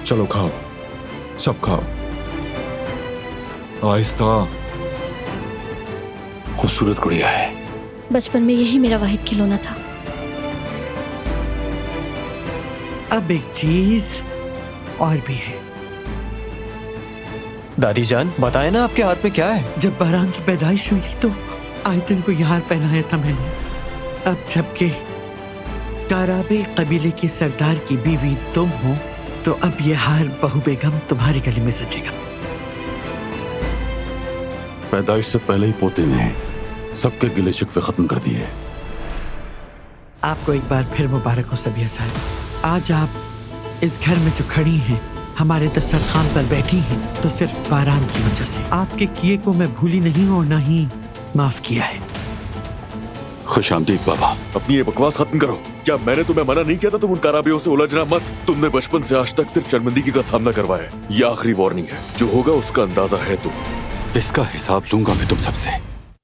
चलो खाओ, सब खाओ। आहिस्ता। खूबसूरत गुड़िया है। बचपन में यही मेरा वाहिद खिलौना था। अब एक चीज और भी है। दादी जान बताए ना आपके हाथ में क्या है? जब बारान की पैदाइश हुई थी तो आयतन को यह हार पहनाया था मैंने। अब जबकि काराबे कबीले की सरदार की बीवी तुम हो तो अब ये हार बहू बेगम तुम्हारे गले में सजेगा। पैदाइश से पहले ही पोते ने सबके गिले शिकवे खत्म कर दिए। आपको एक बार फिर मुबारक हो सबिया साहब। आज आप इस घर में जो खड़ी हैं, हमारे दस्तरखान पर बैठी हैं, तो सिर्फ बारान की वजह से। आपके किए को मैं भूली नहीं हूं और ना ही माफ किया है। खुश आमदीद बाबा। अपनी ये बकवास खत्म करो। क्या मैंने तुम्हें मना नहीं किया था तुम उन काराबियों से उलझना मत? तुमने बचपन से आज तक सिर्फ शर्मिंदगी का सामना करवाया है। ये आखिरी वार्निंग है, जो होगा उसका अंदाजा है तुम। इसका हिसाब लूंगा मैं तुम सबसे।